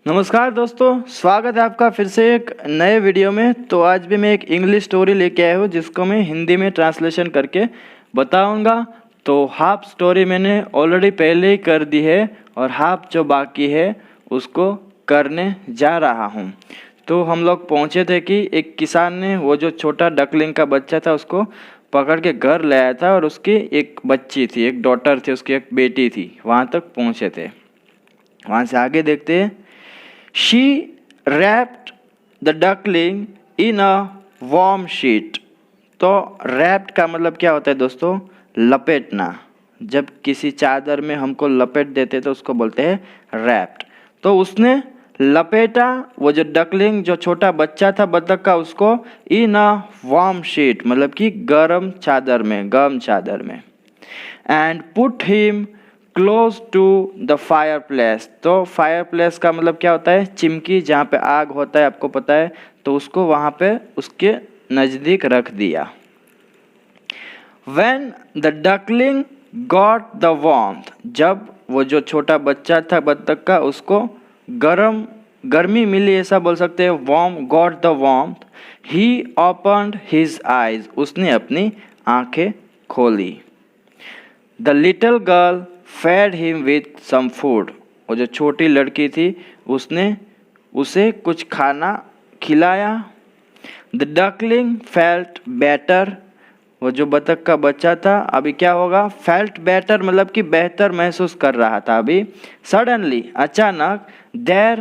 नमस्कार दोस्तों, स्वागत है आपका फिर से एक नए वीडियो में। तो आज भी मैं एक इंग्लिश स्टोरी लेके आया हूँ जिसको मैं हिंदी में ट्रांसलेशन करके बताऊँगा। तो हाफ स्टोरी मैंने ऑलरेडी पहले ही कर दी है और हाफ जो बाकी है उसको करने जा रहा हूँ। तो हम लोग पहुँचे थे कि एक किसान ने वो जो छोटा डकलिंग का बच्चा था उसको पकड़ के घर ले आया था और उसकी एक बच्ची थी, एक डॉटर थी, उसकी एक बेटी थी। वहाँ तक पहुँचे थे। वहाँ से आगे देखते हैं। She wrapped the duckling in a warm sheet। तो wrapped का मतलब क्या होता है दोस्तों? लपेटना। जब किसी चादर में हमको लपेट देते तो उसको बोलते हैं wrapped। तो उसने लपेटा वो जो डकलिंग, जो छोटा बच्चा था बतख का, उसको इन अ वार्म शीट मतलब कि गर्म चादर में and put him close to the fireplace. तो फायर प्लेस का मतलब क्या होता है? चिमकी, जहाँ पे आग होता है, आपको पता है। तो उसको वहाँ पे उसके नज़दीक रख दिया। When the duckling got the warmth, जब वो जो छोटा बच्चा था बत्तख का उसको गर्मी मिली, ऐसा बोल सकते हैं। warm, got the warmth, he opened his eyes, उसने अपनी आंखें खोली। The little girl fed him with some food, वो जो छोटी लड़की थी उसने उसे कुछ खाना खिलाया। The duckling felt better, वो जो बतख का बच्चा था अभी क्या होगा? Felt better मतलब कि बेहतर महसूस कर रहा था अभी। Suddenly, अचानक, there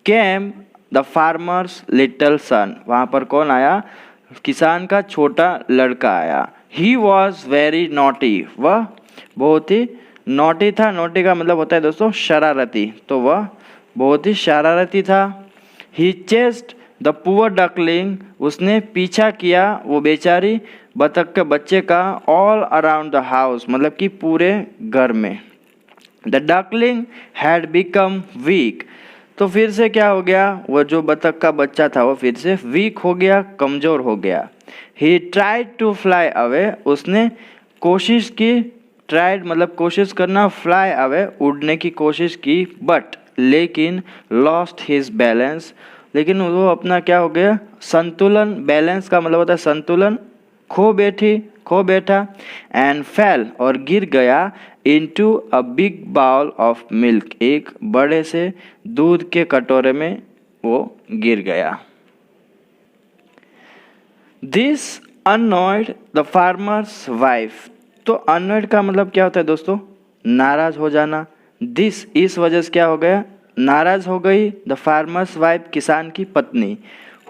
came the farmer's little son, वहाँ पर कौन आया? किसान का छोटा लड़का आया। He was very naughty, वह बहुत ही नोटी था। नोटी का मतलब होता है दोस्तों शरारती। तो वह बहुत ही शरारती था। ही चेस्ड द पुअर डकलिंग, उसने पीछा किया वो बेचारी बतख के बच्चे का ऑल अराउंड द हाउस मतलब कि पूरे घर में। The duckling had become weak, तो फिर से क्या हो गया? वो जो बतख का बच्चा था वो फिर से वीक हो गया, कमज़ोर हो गया। He tried to fly away, उसने कोशिश की। ट्राइड मतलब कोशिश करना, फ्लाई अवे उड़ने की कोशिश की, बट लेकिन लॉस्ट हिज बैलेंस, लेकिन वो अपना क्या हो गया? संतुलन। बैलेंस का मतलब होता है संतुलन। खो बैठा एंड फेल, और गिर गया into a big bowl of milk, एक बड़े से दूध के कटोरे में वो गिर गया। This annoyed the farmer's wife, तो अनॉयड का मतलब क्या होता है दोस्तों? नाराज हो जाना। दिस, इस वजह से क्या हो गया? नाराज हो गई। द फार्मर्स वाइफ, किसान की पत्नी।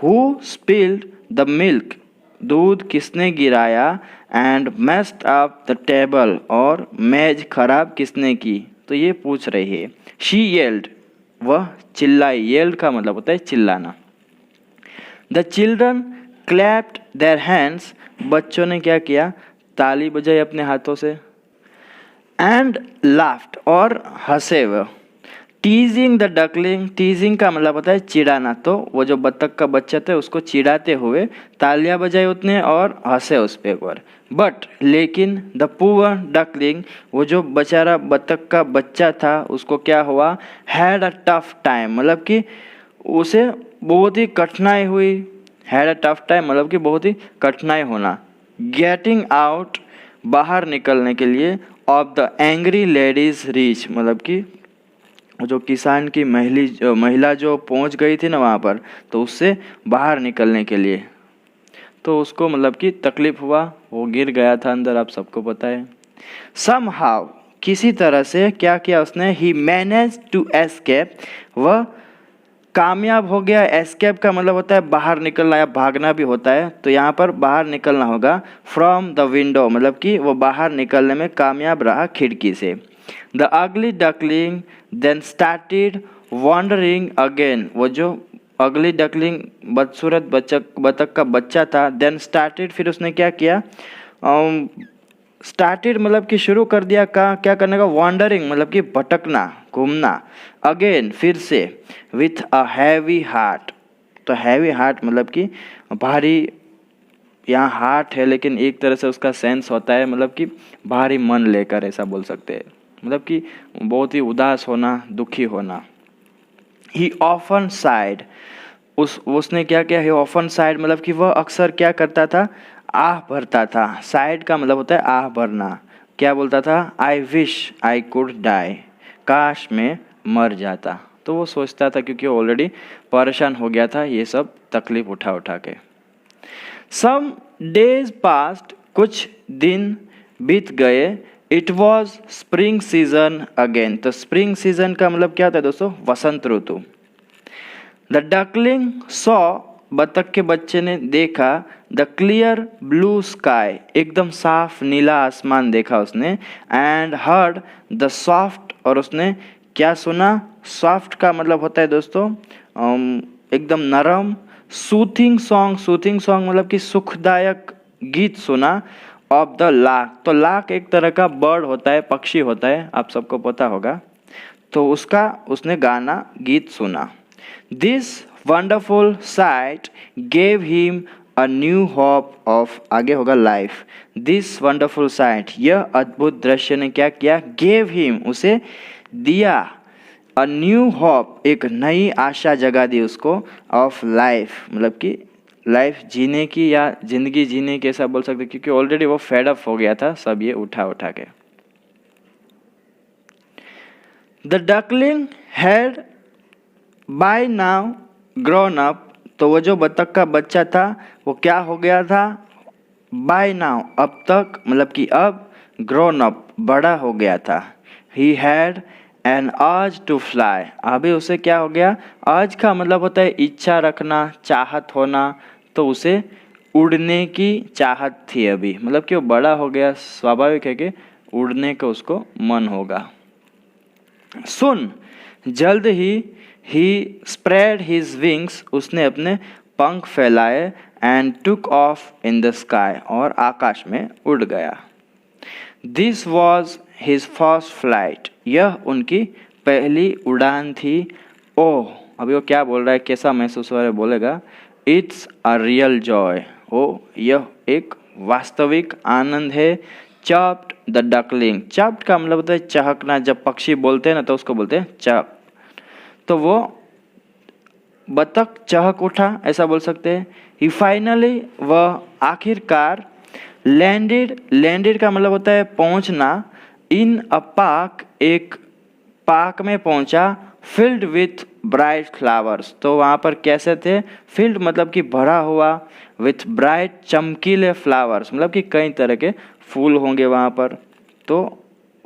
हु स्पिल्ड द मिल्क, दूध किसने गिराया। And messed up the table, और मेज खराब किसने की? तो ये पूछ रही है। शी येल्ड, वह चिल्लाई। येल्ड का मतलब होता है चिल्लाना। The children clapped their hands, बच्चों ने क्या किया? ताली बजाई अपने हाथों से। एंड लाफ्ड, और हंसे वह। टीजिंग द डकलिंग, टीजिंग का मतलब होता है चिढ़ाना। तो वो जो बत्तख का बच्चा था उसको चिढ़ाते हुए तालियां बजाई उतने और हंसे उस पे एक बार। बट लेकिन द पुअर डकलिंग, वो जो बेचारा बत्तख का बच्चा था उसको क्या हुआ? हैड अ टफ टाइम, मतलब कि उसे बहुत ही कठिनाई हुई। हैड अ टफ टाइम मतलब कि बहुत ही कठिनाई होना। गेटिंग आउट, बाहर निकलने के लिए। Of the angry ladies reach, मतलब कि जो किसान की महिला जो पहुंच गई थी ना वहाँ पर, तो उससे बाहर निकलने के लिए। तो उसको मतलब कि तकलीफ हुआ, वो गिर गया था अंदर, आप सबको पता है। समहाउ, किसी तरह से क्या किया उसने? ही मैनेज टू एस्केप, वह कामयाब हो गया। एस्केप का मतलब होता है बाहर निकलना या भागना भी होता है। तो यहाँ पर बाहर निकलना होगा। फ्रॉम द विंडो मतलब कि वो बाहर निकलने में कामयाब रहा खिड़की से। The ugly duckling then started wandering again, वो जो अगली डकलिंग बदसूरत बतख का बच्चा था, देन स्टार्टेड, फिर उसने क्या किया? स्टार्टेड मतलब कि शुरू कर दिया क्या करने का? वॉन्डरिंग मतलब कि भटकना, घूमना। अगेन, फिर से। विथ अ हैवी हार्ट, तो हैवी हार्ट मतलब कि भारी, यहाँ हार्ट है लेकिन एक तरह से उसका सेंस होता है मतलब कि भारी मन लेकर, ऐसा बोल सकते हैं। मतलब कि बहुत ही उदास होना, दुखी होना। ही ऑफन साइड, उसने क्या किया, ही ऑफन साइड मतलब कि वह अक्सर क्या करता था, आह भरता था। साइड का मतलब होता है आह भरना। क्या बोलता था, I wish I could die, काश मैं मर जाता। तो वो सोचता था क्योंकि ऑलरेडी परेशान हो गया था ये सब तकलीफ उठा उठा के। सम डेज पास्ट, कुछ दिन बीत गए। It was spring season again. तो स्प्रिंग सीजन का मतलब क्या होता है दोस्तों, वसंत ऋतु। द डकलिंग सॉ, बतख के बच्चे ने देखा, द क्लियर ब्लू स्काई, एकदम साफ नीला आसमान देखा उसने। एंड हर्ड द सॉफ्ट, और उसने क्या सुना, सॉफ्ट का मतलब होता है दोस्तों एकदम नरम। सूथिंग सॉन्ग मतलब कि सुखदायक गीत सुना। ऑफ द लाक, तो लाक एक तरह का बर्ड होता है, पक्षी होता है, आप सबको पता होगा। तो उसका उसने गाना गीत सुना। This wonderful site gave him a new hope of, आगे होगा लाइफ। दिस वंडरफुल साइट, यह अद्भुत दृश्य ने क्या किया, गेव हिम, उसे दिया, अ न्यू होप, एक नई आशा जगा दी उसको, ऑफ लाइफ मतलब कि लाइफ जीने की या जिंदगी जीने की ऐसा बोल सकते, क्योंकि ऑलरेडी वो फेड अप हो गया था सब ये उठा उठा के। The duckling had by now grown up, तो वो जो बतख का बच्चा था वो क्या हो गया था, बाय नाउ, अब तक मतलब कि अब, ग्रोन अप, बड़ा हो गया था। He had an urge to fly, अभी उसे क्या हो गया, अर्ज का मतलब होता है इच्छा रखना, चाहत होना, तो उसे उड़ने की चाहत थी अभी, मतलब कि वो बड़ा हो गया, स्वाभाविक है कि उड़ने का उसको मन होगा। सुन, जल्द ही स्प्रेड हिज विंग्स, उसने अपने पंख फैलाए। And took off in the sky, और आकाश में उड़ गया। This was his first flight, यह उनकी पहली उड़ान थी। ओह, अभी वो क्या बोल रहा है, कैसा महसूस हो रहा है, बोलेगा, इट्स अ रियल जॉय, ओ यह एक वास्तविक आनंद है। चप्ड द डकलिंग, चप्ड का मतलब होता है चहकना, जब पक्षी बोलते हैं ना तो उसको बोलते हैं चप। तो वो बतख चहक उठा ऐसा बोल सकते हैं। ही फाइनली, वह आखिरकार, लैंडेड का मतलब होता है पहुंचना, इन अ पार्क, एक पार्क में पहुंचा, फिल्ड विथ ब्राइट फ्लावर्स, तो वहाँ पर कैसे थे, फील्ड मतलब कि भरा हुआ, विथ ब्राइट चमकीले फ्लावर्स मतलब कि कई तरह के फूल होंगे वहाँ पर। तो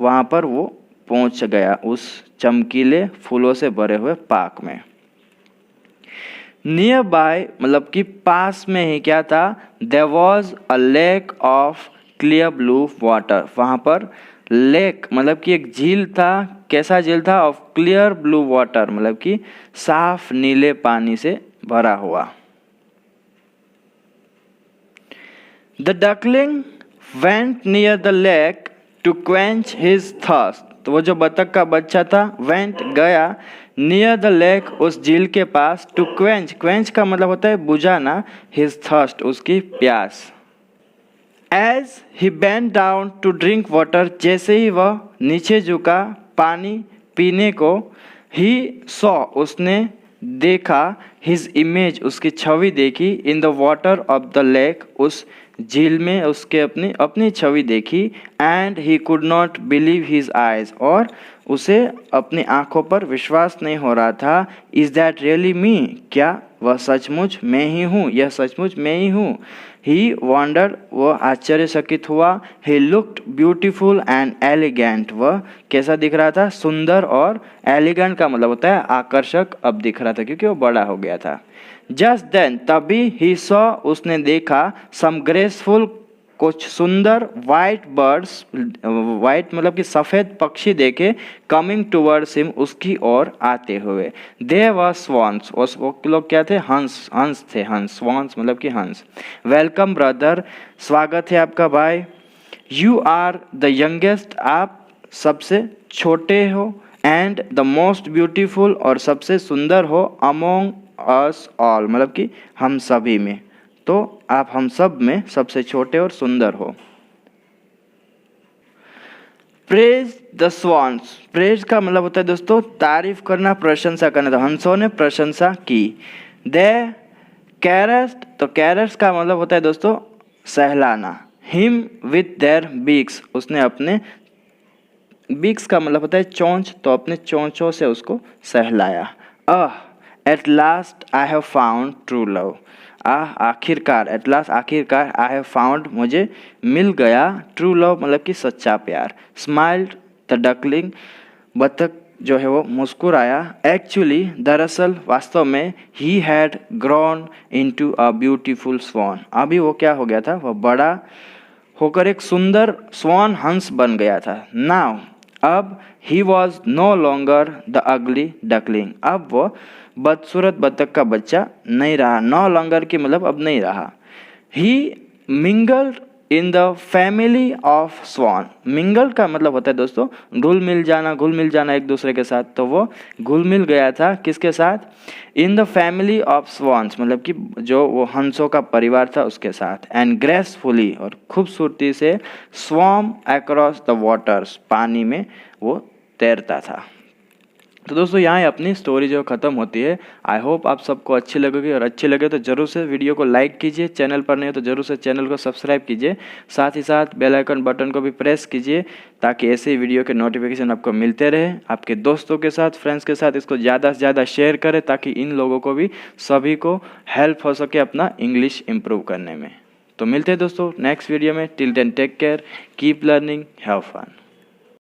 वहाँ पर वो पहुँच गया उस चमकीले फूलों से भरे हुए पार्क में। नियर बाय मतलब कि पास में ही क्या था, there was a lake of clear blue water, वहाँ पर लेक मतलब कि एक झील था, कैसा झील था, ऑफ क्लियर ब्लू वाटर मतलब कि साफ नीले पानी से भरा हुआ। The duckling went near the lake to quench his thirst, तो वो जो बतख का बच्चा था, वेंट गया, नियर द लेक, उस झील के पास, टू क्वेंच का मतलब होता है बुझाना, हिज थर्स्ट, उसकी प्यास। As he bent down to drink water, जैसे ही वह नीचे झुका पानी पीने को, ही सॉ, उसने देखा, हिज इमेज, उसकी छवि देखी, in the water of the lake, उस झील में उसके अपनी छवि देखी। And he could not believe his eyes, और उसे अपनी आंखों पर विश्वास नहीं हो रहा था। इज दैट रियली मी, क्या वह सचमुच मैं ही हूँ, यह सचमुच मैं ही हूँ। ही वॉन्डर्ड, वह आश्चर्यचकित हुआ। He looked beautiful and elegant, वह कैसा दिख रहा था, सुंदर और एलिगेंट का मतलब होता है आकर्षक अब दिख रहा था क्योंकि वो बड़ा हो गया था। जस्ट देन, तभी, ही सॉ, उसने देखा, सम ग्रेसफुल, कुछ सुंदर, वाइट बर्ड्स, वाइट मतलब कि सफ़ेद पक्षी देखे, कमिंग टूवर्ड्स हिम, उसकी ओर आते हुए। दे वर स्वॉन्स, वो लोग क्या थे, हंस, हंस थे, हंस, स्वॉन्स मतलब कि हंस। वेलकम ब्रदर, स्वागत है आपका भाई। यू आर द यंगेस्ट, आप सबसे छोटे हो। एंड द मोस्ट ब्यूटीफुल, और सबसे सुंदर हो। अमोंग अस ऑल मतलब कि हम सभी में, तो आप हम सब में सबसे छोटे और सुंदर हो। प्रेज द स्वॉन्स, प्रेज का मतलब होता है दोस्तों तारीफ करना, प्रशंसा करना। तो हंसों ने प्रशंसा की। दे कैरस्ड, तो कैरस का मतलब होता है दोस्तों सहलाना। हिम विथ देयर बीक्स, उसने अपने, बीक्स का मतलब होता है चोंच, तो अपने चोंचों से उसको सहलाया। At last I have found true love, आखिरकार, एट लास्ट आखिरकार, आई हैव फाउंड मुझे मिल गया, ट्रू लव मतलब कि सच्चा प्यार। स्माइल्ड द डकलिंग, बतख जो है वो मुस्कुराया। एक्चुअली दरअसल वास्तव में, he had grown into a beautiful sworn, अभी वो क्या हो गया था, वह बड़ा होकर एक सुंदर स्वॉन हंस बन गया था। नाउ, अब, he was no longer the ugly duckling, अब वो बदसूरत बतख का बच्चा नहीं रहा। नो लॉन्गर की मतलब अब नहीं रहा। He mingled in the family of swan, mingle का मतलब होता है दोस्तों घुल मिल जाना, घुल मिल जाना एक दूसरे के साथ। तो वो घुल मिल गया था किसके साथ, इन द फैमिली ऑफ स्वॉन्स, मतलब कि जो वो हंसों का परिवार था उसके साथ। एंड ग्रेसफुली, और खूबसूरती से, स्वॉम अक्रॉस द वाटर्स, पानी में वो तैरता था। तो दोस्तों यहाँ अपनी स्टोरी जो ख़त्म होती है। आई होप आप सबको अच्छी लगेगी, और अच्छी लगे तो ज़रूर से वीडियो को लाइक कीजिए, चैनल पर नहीं हो तो ज़रूर से चैनल को सब्सक्राइब कीजिए, साथ ही साथ बेल आइकन बटन को भी प्रेस कीजिए, ताकि ऐसे ही वीडियो के नोटिफिकेशन आपको मिलते रहे। आपके दोस्तों के साथ, फ्रेंड्स के साथ इसको ज़्यादा से ज़्यादा शेयर करें, ताकि इन लोगों को भी, सभी को हेल्प हो सके अपना इंग्लिश इम्प्रूव करने में। तो मिलते हैं दोस्तों नेक्स्ट वीडियो में। Till then take care, keep learning, have fun.